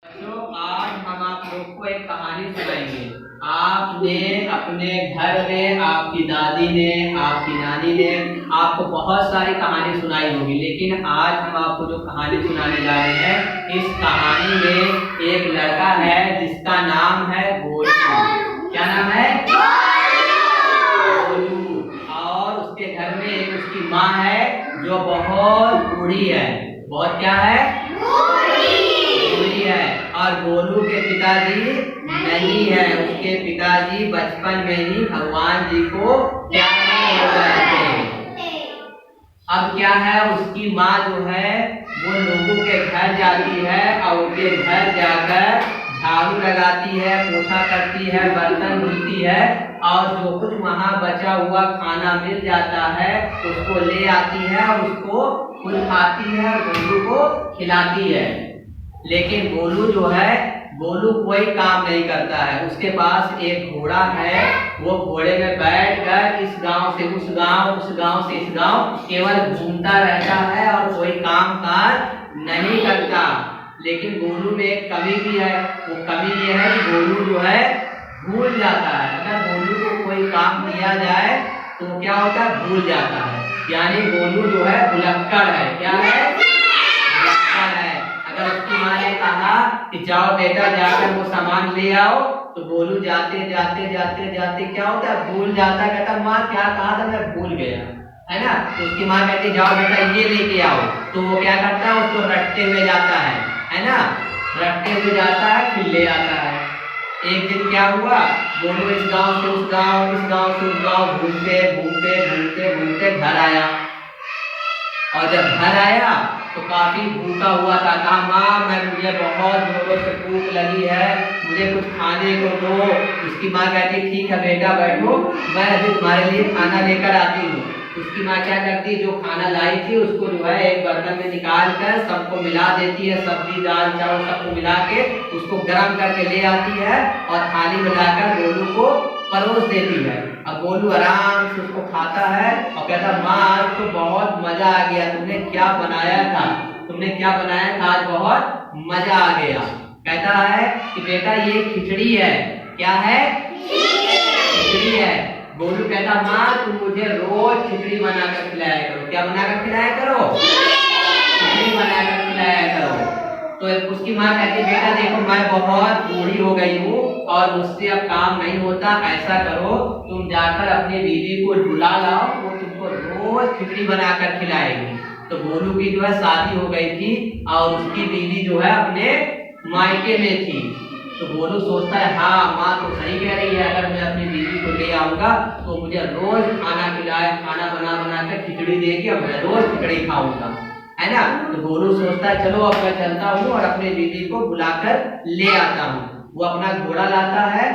तो आज हम आप लोग को एक कहानी सुनाएंगे। आपने अपने घर में आपकी दादी ने, आपकी नानी ने आपको बहुत सारी कहानी सुनाई होगी, लेकिन आज हम आपको जो कहानी सुनाने जा रहे हैं, इस कहानी में एक लड़का है जिसका नाम है गोलू। क्या नाम है? गोलू। और उसके घर में एक उसकी माँ है जो बहुत बूढ़ी है। बहुत क्या है? है। और गोलू के पिताजी नहीं है। उसके पिताजी बचपन में ही भगवान जी को प्यारे हो गए थे। अब क्या है, उसकी माँ जो है वो लोगों के घर जाती है और उनके घर जाकर झाड़ू लगाती है, पोछा करती है, बर्तन धुलती है और जो कुछ वहाँ बचा हुआ खाना मिल जाता है उसको ले आती है और उसको खुद खाती है और गोलू को खिलाती है। लेकिन गोलू जो है, गोलू कोई काम नहीं करता है। उसके पास एक घोड़ा है, वो घोड़े में बैठकर इस गांव से उस गांव, उस गांव से इस गांव केवल घूमता रहता है और कोई काम काज नहीं करता। लेकिन गोलू में एक कमी भी है। वो कमी ये है कि गोलू जो है भूल जाता है। अगर गोलू को कोई काम दिया जाए तो क्या होता है? भूल जाता है। यानी गोलू जो है भुलक्कड़ है। क्या है? भुलक्कड़ है। अगर उसकी माँ ने कहा कि जाओ बेटा जाकर वो सामान ले आओ, तो गोलू जाते जाते जाते जाते क्या होता है? भूल जाता है। कहता माँ क्या कहा था, मैं भूल गया, है ना। तो उसकी माँ कहती जाओ बेटा ये लेके आओ। तो वो क्या करता है? उसको रटते हुए जाता है ना। रटते हुए जाता है, फिर ले आता है। एक दिन क्या हुआ, गोलू इस गांव से उस गांव, इस गांव से उस गांव घूमते घूमते घूमते घूमते घर आया। और जब घर आया तो काफी भूखा हुआ था। कहा माँ मुझे बहुत जोरों से भूख लगी है, मुझे कुछ खाने को दो। उसकी माँ कहती ठीक है बेटा बैठो, मैं अभी तुम्हारे लिए खाना लेकर आती हूँ। उसकी माँ क्या करती, जो खाना लाई थी उसको जो है एक बर्तन में निकाल कर सबको मिला देती है। सब्जी दाल चावल सबको मिला के उसको गर्म करके ले आती है और थाली में लाकर गोलू को परोस देती है। अब गोलू आराम से उसको खाता है और कहता माँ आज तो बहुत मजा आ गया, तुमने क्या बनाया था, तुमने क्या बनाया था, आज बहुत मजा आ गया। कहता है कि बेटा ये खिचड़ी है। क्या है? खिचड़ी है। गोलू कहता माँ तुम मुझे रोज खिचड़ी बनाकर खिलाया करो। क्या बनाकर खिलाया करो? खिचड़ी बनाकर खिलाया करो। तो उसकी माँ कहती बेटा देखो मैं बहुत बूढ़ी हो गई हूँ और मुझसे अब काम नहीं होता, ऐसा करो तुम जाकर अपनी बीवी को बुला लाओ, वो तुमको रोज खिचड़ी बनाकर खिलाएगी। तो गोलू की जो है शादी हो गई थी और उसकी बीवी जो है अपने मायके में थी। तो गोलू सोचता है हाँ माँ तो सही कह रही है, अगर मैं अपनी बीवी को ले आऊंगा तो मुझे रोज खाना खिलाए, खाना बना बना कर खिचड़ी देगी और मैं रोज खिचड़ी खाऊंगा, है ना। तो गोलू सोचता है चलो अब मैं चलता हूँ और अपनी बीवी को बुलाकर ले आता हूँ। वो अपना घोड़ा लाता है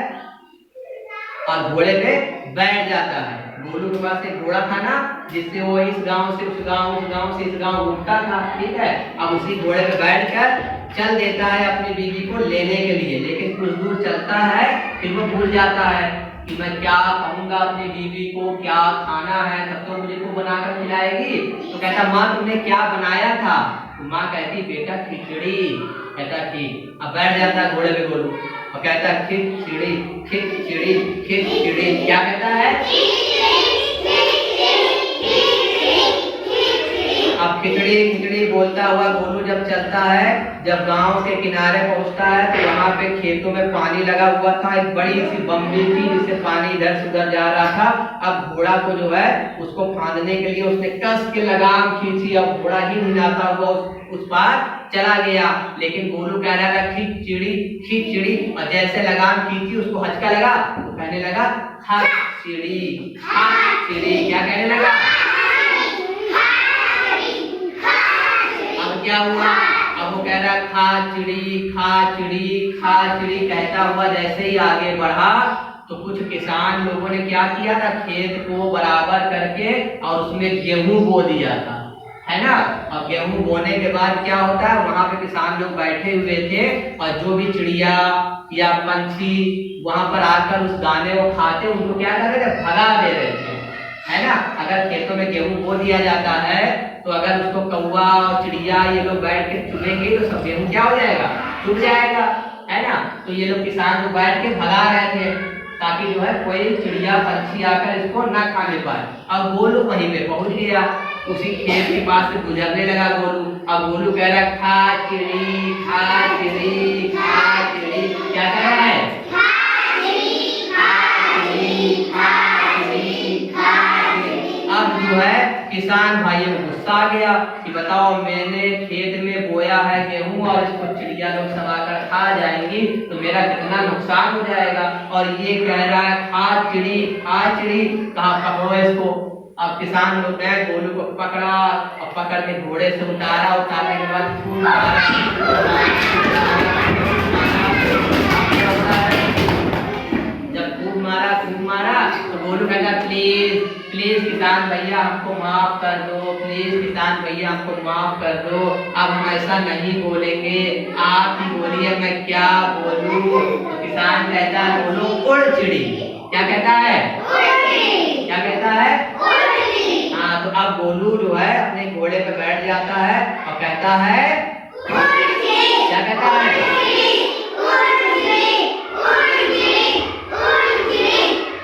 और घोड़े पे बैठ जाता है। गोलू के पास एक घोड़ा था ना, जिससे वो इस गांव से उस गांव, उस गांव से इस गांव घूमता था, ठीक है। अब उसी घोड़े पे बैठकर चल देता है अपनी बीवी को लेने के लिए। लेकिन कुछ दूर चलता है फिर वो भूल जाता है कि मैं क्या कहूंगा अपनी बीवी को, क्या खाना है, तब तो मुझे को बनाकर खिलाएगी। तो कहता माँ तुमने क्या बनाया था? तो माँ कहती बेटा खिचड़ी। कहता ठीक। अब बैठ जाता है घोड़े पे गोलू और कहता खिचड़ी खिचड़ी खिचड़ी। क्या कहता है? अब खिचड़ी खिचड़ी बोलता हुआ गोलू जब चलता है, जब गांव के किनारे पहुंचता है तो वहां पे खेतों में पानी लगा हुआ था। एक बड़ी सी बम्बी थी जिससे पानी इधर से उधर जा रहा था। अब घोड़ा को जो है उसको फांदने के लिए उसने कस के लगाम खींची। अब घोड़ा ही हिलाता हुआ उस पार चला गया। लेकिन गोलू कह रहा था खिचड़ी खिचड़ी, और जैसे लगाम खींची उसको हचका लगा तो कहने लगा खिचड़ी खिचड़ी। क्या कहने लगा? क्या हुआ? अब वो कह रहा खाचड़ी खाचड़ी खाचड़ी कहता हुआ जैसे ही आगे बढ़ा तो कुछ किसान लोगों ने क्या किया था, खेत को बराबर करके और उसमें गेहूं बो दिया था, है ना। और गेहूं बोने के बाद क्या होता है, वहां पे किसान लोग बैठे हुए थे और जो भी चिड़िया या पंछी वहां पर आकर उस दाने को खाते उनको क्या कर रहे थे? भगा दे रहे थे, है ना। अगर खेतों में गेहूं बो दिया जाता है तो अगर उसको कौवा और चिड़िया ये लोग बैठ के चुनेंगे तो सब गेहूं क्या हो जाएगा? छूट जाएगा, है ना। तो ये लोग किसान लोग बैठ के भगा रहे थे ताकि जो है कोई चिड़िया पंछी आकर इसको ना खा ले पाए। अब गोलू वहीं पे पहुंच गया, उसी खेत के पास से गुजरने लगा गोलू। अब गोलू कह रहा है खा चिड़ी खा चिड़ी खा चिड़ी। क्या कह रहा है? खा चिड़ी खा चिड़ी खा चिड़ी खा चिड़ी। अब जो है किसान भाइयों को गुस्सा आ गया कि बताओ मैंने खेत में बोया है गेहूं और इसको चिड़िया लोग सब आकर खा जाएंगी तो मेरा कितना नुकसान हो जाएगा। और ये कह रहा है खा चिड़ी खा चिड़ी। कहाँ पकड़ो इसको। अब किसान लोग ने गोलू को पकड़ा और पकड़ के घोड़े से उतारा, उतारने के बाद खूब मारा तो गोलू कहता प्लीज प्लीज किसान भैया हमको माफ कर दो, प्लीज किसान भैया हमको माफ कर दो, अब हम ऐसा नहीं बोलेंगे, आप ही बोलिए मैं क्या बोलूं। तो किसान कहता है बोलो उड़ चिड़ी। क्या कहता है? क्या कहता है? हाँ, तो अब गोलू जो है अपने घोड़े पे बैठ जाता है और कहता है क्या कहता है?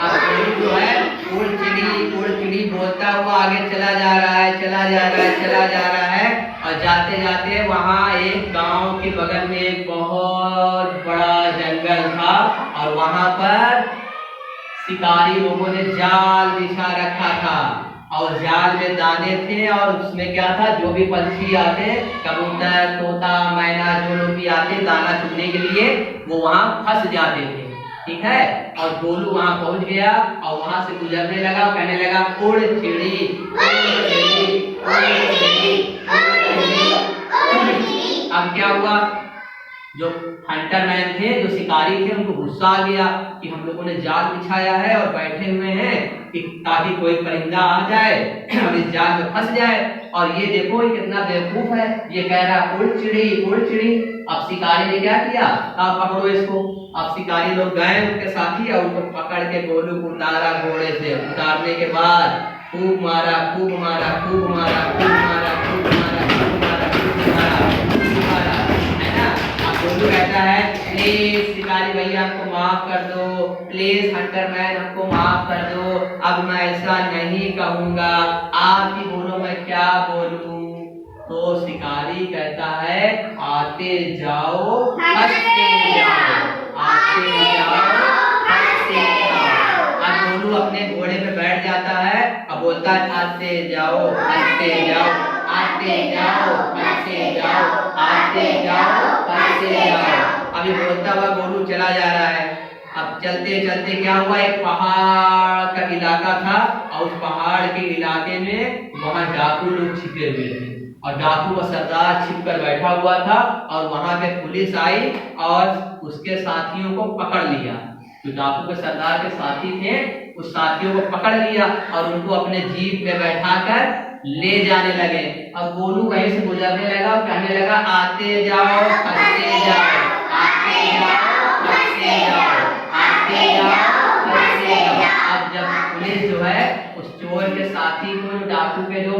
अब गोलू जो है उड़ चिड़ी बोलता हुआ आगे चला जा रहा है, चला जा रहा है, चला जा रहा है। और जाते जाते वहाँ एक गांव के बगल में एक बहुत बड़ा जंगल था और वहाँ पर शिकारी लोगों ने जाल बिछा रखा था और जाल में दाने थे और उसमें क्या था, जो भी पंछी आते, कबूतर तोता मैना जो लोग भी आते दाना चुगने के लिए वो वहाँ फंस जाते थे। ठीक है। और गोलू वहाँ पहुँच गया और वहाँ से गुजरने लगा और कहने लगा उड़ चिड़ी उड़ चिड़ी उड़ चिड़ी उड़ चिड़ी। अब क्या हुआ, जो हंटर मैन थे, जो शिकारी थे, उनको गुस्सा आ गया कि हम लोगों ने जाल बिछाया है और बैठे हुए हैं कि ताकि कोई परिंदा आ जाए और इस जाल में फंस जाए। और ये देखो ये कितना बेवकूफ है, ये कह रहा है उड़ चिड़ी उड़ चिड़ी। अब शिकारी ने क्या किया, अब पकड़ो इसको। अब शिकारी लोग गए उनके साथी और उनको पकड़ के गोलू को उतारा घोड़े से। उतारने के बाद खूब मारा खूब मारा खूब मारा खूब मारा खूब मारा खूब मारा खूब मारा, है ना। अब गोलू कहता है प्लीज शिकारी भैया हमको माफ कर दो, प्लीज हंटर मैन हमको माफ कर दो, अब मैं ऐसा नहीं कहूँगा, आप ही बोलो मैं क्या बोलूँ। तो शिकारी कहता है आते जाओ हंसते जाओ, आते जाओ हंसते जाओ। अब गोलू अपने घोड़े पे बैठ जाता है और बोलता है आते जाओ हंसते जाओ, आते जाओ हंसते जाओ, आते जाओ हंसते जाओ। अभी बोलता हुआ गोलू चला जा रहा है। अब चलते चलते क्या हुआ, एक पहाड़ का इलाका था और उस पहाड़ के इलाके में वहाँ डाकू लोग छिपे हुए थे और डाकू का सरदार छिप कर बैठा हुआ था और वहां पे पुलिस आई और उसके साथियों को पकड़ लिया। जो डाकू के सरदार के साथी थे उस साथियों को पकड़ लिया और उनको अपने जीप में बैठाकर ले जाने लगे। अब गोलू कहीं से गुजरने लगा और कहने लगा आते जाओ हंसते जाओ, आते जाओ हंसते जाओ, आते जाओ हंसते जाओ। अब जब पुलिस जो है उस चोर के साथी को, जो डाकू के जो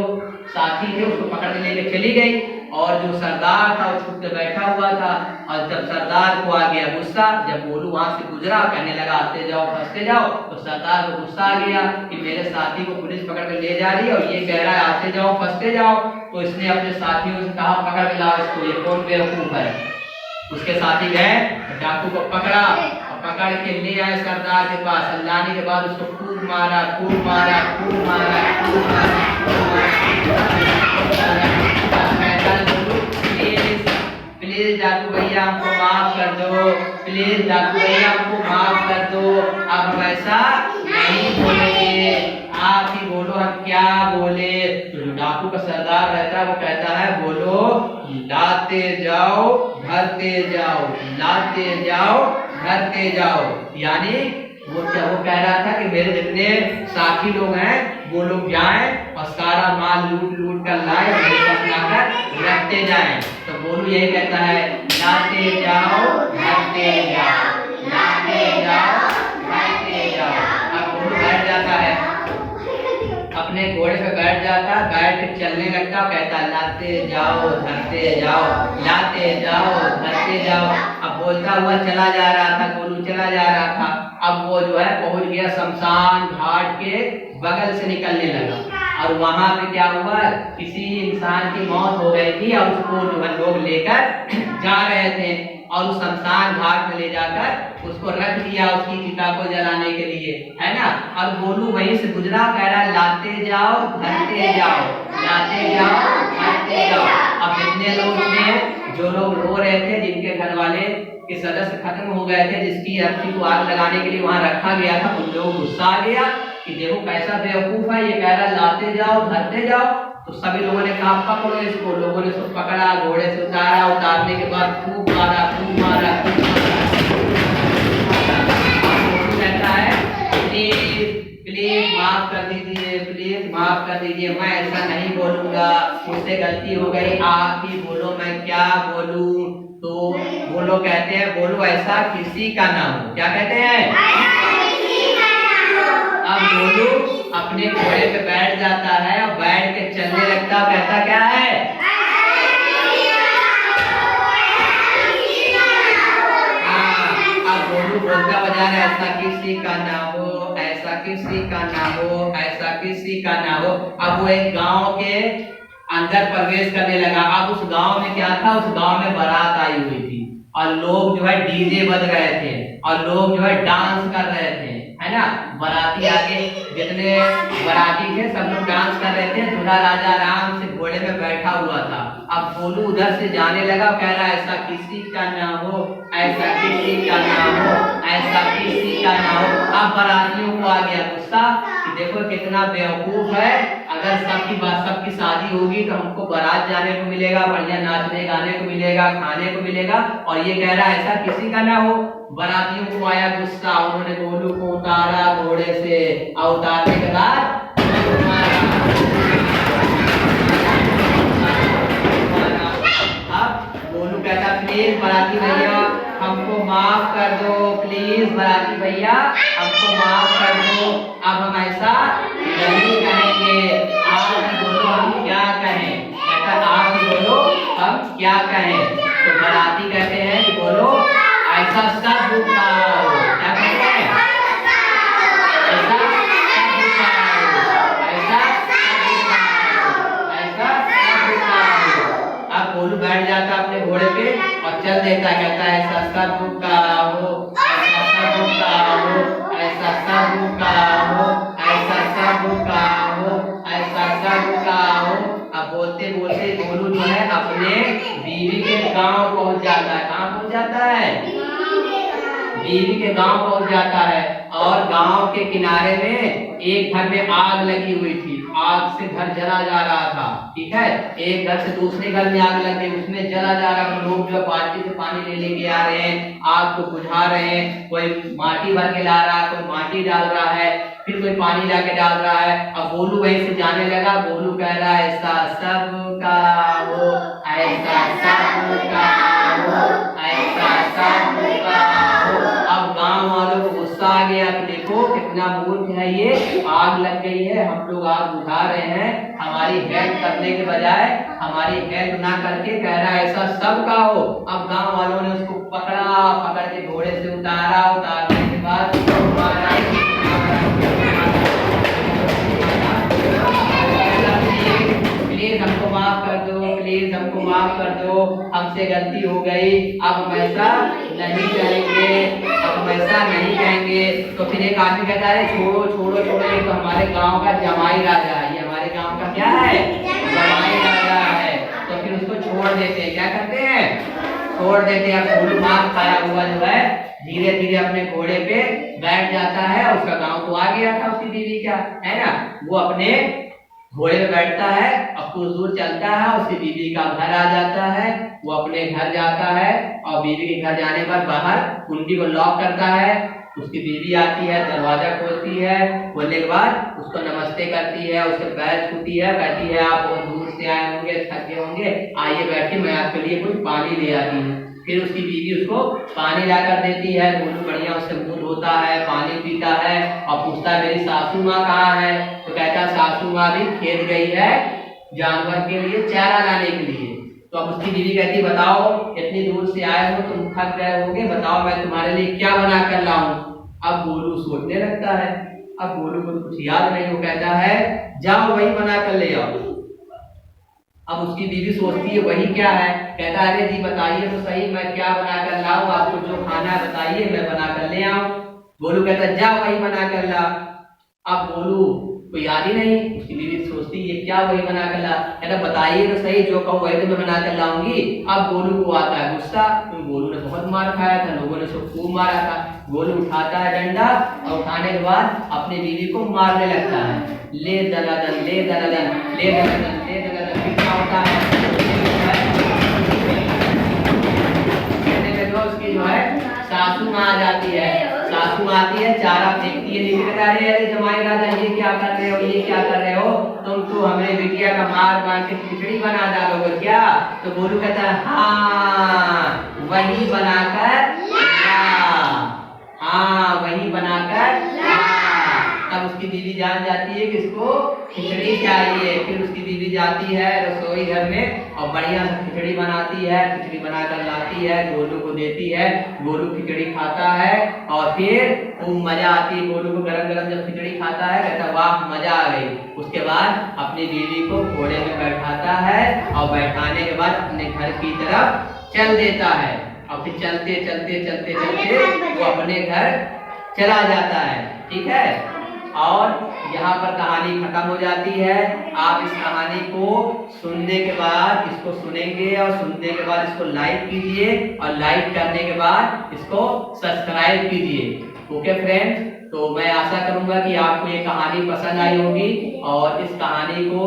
साथी थे, उसको पकड़ के लेके चली गई और जो सरदार था वो छुप के बैठा हुआ था। और जब सरदार को आ गया गुस्सा, जब गोलू वहां से गुजरा कहने लगा आते जाओ फंसते जाओ, तो सरदार को गुस्सा आ गया कि मेरे साथी को पुलिस पकड़ के ले जा रही है और ये कह रहा है आते जाओ फंसते जाओ। तो इसने अपने साथियों से कहा पकड़ के लाओ इसको, ये कौन बेवकूफ है। उसके साथी गए डाकू को पकड़ा और पकड़ के ले आए सरदार के पास। लाने के बाद उसको खूब मारा खूब मारा खूब मारा खूब मारा खूब मारा। प्लीज डाकू भैया हमको माफ कर दो, प्लीज डाकू भैया हमको माफ कर दो, अब हम ऐसा नहीं बोलेंगे, आप ही बोलो हम क्या बोले। तो जो डाकू का सरदार रहता है वो कहता है बोलो लाते जाओ भरते जाओ, लाते जाओ भरते जाओ। यानी वो कह रहा था कि मेरे जितने साथी लोग हैं वो लोग जाएं और सारा माल लूट लूट कर लाए, मेरे पास लाकर रखते जाएं। तो गोलू यही कहता है लाते जाओ भरते जाओ, लाते जाओ भरते जाओ। अब गोलू बैठ जाता है, अपने घोड़े पे बैठ जाता, बैठ के चलने लगता, कहता लाते जाओ धरते जाओ, लाते जाओ धरते जाओ। अब बोलता हुआ चला जा रहा था, गोलू चला जा रहा था। अब वो जो है पहुंच गया शमशान घाट के बगल से निकलने लगा, और वहां पे क्या हुआ, किसी इंसान की मौत हो गई थी और उसको जो है लोग लेकर जा रहे थे, और उस शमशान घाट में ले जाकर उसको रख दिया उसकी चिता को जलाने के लिए, है ना। और गोलू वहीं से गुजरा, कह रहा लाते जाओ धरते जाओ, लाते जाओ धरते जाओ। अब जितने लोग थे, जो लोग रो रहे थे, जिनके घर वाले के सदस्य खत्म हो गए थे, जिसकी अर्थी को आग लगाने के लिए वहां रखा गया था, उन लोगों को गुस्सा आ गया कि देखो कैसा बेवकूफ है, ये कह रहा लाते जाओ धरते जाओ। तो सभी लोगों ने कहा पकड़ो इसको। लोगों ने उसको पकड़ा, घोड़े से उतारा, उतारने के बाद खूब मारा खूब मारा खूब मारा। कहता है प्लीज प्लीज माफ कर दीजिए, प्लीज माफ कर दीजिए, मैं ऐसा नहीं बोलूंगा, मुझसे गलती हो गई, आप ही बोलो मैं क्या बोलूं। तो वो लोग कहते हैं बोलो ऐसा किसी का ना हो। क्या कहते हैं? अब गोलू अपने घोड़े पे बैठ जाता है और बैठ के चलने लगता है, कहता क्या है? हाँ, अब गोलू बोलता बजा रहा ऐसा किसी का ना हो, ऐसा किसी का ना हो, ऐसा किसी का ना हो। अब वो एक गांव के अंदर प्रवेश करने लगा। अब उस गांव में क्या था, उस गांव में बारात आई हुई थी, और लोग जो है डीजे बज रहे थे, और लोग जो है डांस कर रहे थे, है ना। बाराती आगे जितने बाराती थे सब लोग डांस कर रहे थे, दूल्हा राजा आराम से घोड़े में बैठा हुआ था। अब गोलू उधर से जाने लगा, कह रहा ऐसा किसी का ना हो, ऐसा किसी का ना हो, ऐसा किसी का ना हो। अब बारातियों को आ गया गुस्सा कि देखो कितना बेवकूफ है, अगर सबकी शादी होगी तो हमको बारात जाने को मिलेगा, बढ़िया नाचने गाने को मिलेगा, खाने को मिलेगा, और ये कह रहा है ऐसा किसी का ना हो। बारातियों को आया गुस्सा, उन्होंने गोलू को उतारा घोड़े से, और उतारने के बाद अब गोलू कहता प्लीज बाराती भैया हमको माफ कर दो, प्लीज बाराती भैया हमको माफ कर दो, अब हम ऐसा नहीं कहेंगे, आप ही बोलो हम क्या कहें। कहता आप ही बोलो हम क्या कहें। तो बाराती कहते हैं कि बोलो ऐसा सब रुकाओ। क्या कहते हैं? ऐसा सब रुकाओ, ऐसा सब रुकाओ, ऐसा सब रुकाओ। अब गोलू बैठ जाता अपने घोड़े पे और चल देता, कहता है ऐसा सब रुकाओ, ऐसा सब रुकाओ, ऐसा सब रुकाओ, ऐसा सब रुकाओ, ऐसा सब रुकाओ। अब बोलते बोलते गोलू जो है अपने बीवी के गांव पहुंच जाता है। कहाँ पहुंच जाता है? बीवी के गांव पहुंच जाता है, और गांव के किनारे में एक घर में आग लगी हुई थी, आग से घर जला जा रहा था। ठीक है, एक घर से दूसरे घर में आग लग गई, उसमें जला जा रहा है। लोग जो बाल्टी से पानी ले लेके आ रहे हैं, आग को बुझा रहे हैं, कोई माटी भर के ला रहा है, कोई माटी डाल रहा है, फिर कोई पानी ला के डाल रहा है। अब गोलू वहीं से जाने लगा। गोलू कह रहा है ऐसा सबका हो, ऐसा सबका हो, ऐसा सबका हो। अब गांव वालों को गुस्सा आ गया कि देखो कितना मूर्ख है ये, आग लग गई है, हम लोग आग बुझा रहे हैं, हमारी हेल्प करने के बजाय हमारी हेल्प ना करके कह रहा है ऐसा सबका हो। अब गांव वालों ने उसको पकड़ा, पकड़ के घोड़े से उतारा, उतारने के बाद प्लीज हमको माफ कर दो, प्लीज हमको माफ कर दो, हमसे गलती हो गई, अब हम ऐसा नहीं करेंगे, अब हम ऐसा नहीं कहेंगे। तो फिर एक आदमी कहता है छोड़ो छोड़ो छोड़ो, ये तो हमारे गांव का जमाई राजा है, ये हमारे गांव का क्या है? जमाई राजा है। तो फिर उसको छोड़ देते हैं। क्या करते हैं? छोड़ देते हैं। अब गोलू मार खाया हुआ जो है धीरे धीरे अपने घोड़े पे बैठ जाता है। उसका गांव तो आ गया था उसकी बीवी का, है ना। वो अपने घोड़े पे बैठता है, अब कुछ दूर चलता है, उसकी बीवी का घर आ जाता है। वो अपने घर जाता है, और बीवी के घर जाने पर बाहर कुंडी को लॉक करता है। उसकी बीवी आती है, दरवाजा खोलती है, खोलने के बाद उसको नमस्ते करती है, उसके पैर छूती है, कहती है आप बहुत दूर से आए होंगे, थके होंगे, आइए बैठिए, मैं आपके लिए कुछ पानी ले आती हूँ। फिर उसकी बीवी उसको पानी ला कर देती है। गोलू बढ़िया उससे मुंह धोता है, पानी पीता है और पूछता है मेरी सासू माँ कहाँ है। तो कहता है सासू माँ भी खेत गई है जानवर के लिए चारा लाने के लिए। तो अब उसकी बीवी कहती बताओ इतनी दूर से आए हो, तुम थक गए होगे, बताओ मैं तुम्हारे लिए क्या बना कर लाऊं। अब गोलू सोचने लगता है। अब गोलू को कुछ याद नहीं, वो कहता है जाओ वही बना कर ले आओ। अब उसकी बीवी सोचती है वही क्या है। कहता है अरे जी बताइए तो सही मैं क्या बना कर लाऊं, आपको जो खाना है बताइए मैं बना कर ले आऊं। गोलू कहता है जा वही बना कर ला। अब गोलू को याद ही नहीं। उसकी बीवी सोचती ये क्या वही बना कर ला। कहता बताइए तो सही जो कहूँ वही तो मैं बना कर लाऊंगी। अब गोलू को आता है गुस्सा, क्योंकि गोलू ने बहुत मार खाया था, लोगों ने उसको खूब मारा था। गोलू उठाता है डंडा और उठाने के बाद अपनी बीवी को मारने लगता है। ले दनादन ले दनादन ले दनादन ले दनादन। फिर क्या होता है उसकी जो है सासू माँ आ जाती है। सासू आती है चारा फेंकती है नीचे। अरे अरे जमाई राजा ये क्या कर रहे हो, ये क्या कर रहे हो, तुम तो हमें बिटिया का मार मार के खिचड़ी बना डालोगे क्या। तो गोलू कहता है हाँ वही बनाकर हाँ वही बनाकर। तब उसकी बीवी जान जाती है कि इसको खिचड़ी चाहिए। फिर उसकी बीवी जाती है रसोई घर में और बढ़िया सा खिचड़ी बनाती है। खिचड़ी बनाकर लाती है, गोलू को देती है। गोलू खिचड़ी खाता है और फिर खूब मजा आती है। गोलू को गरम गरम जब खिचड़ी खाता है कहता वाह मजा आ गई। उसके बाद अपनी बीवी को घोड़े में बैठाता है और बैठाने के बाद अपने घर की तरफ चल देता है। और फिर चलते चलते चलते चलते वो अपने घर चला जाता है। ठीक है, और यहाँ पर कहानी खत्म हो जाती है। आप इस कहानी को सुनने के बाद इसको सुनेंगे और सुनने के बाद इसको लाइक कीजिए और लाइक करने के बाद इसको सब्सक्राइब कीजिए। ओके फ्रेंड्स, तो मैं आशा करूंगा कि आपको ये कहानी पसंद आई होगी और इस कहानी को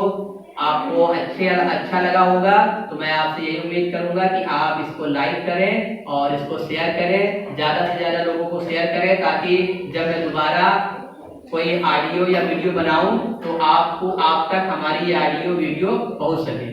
आपको अच्छा लगा होगा। तो मैं आपसे यही उम्मीद करूंगा कि आप इसको लाइक करें और इसको शेयर करें, ज्यादा से ज्यादा लोगों को शेयर करें, ताकि जब मैं दोबारा कोई ऑडियो या वीडियो बनाऊं तो आपको आप तक हमारी ये ऑडियो वीडियो पहुंच सके।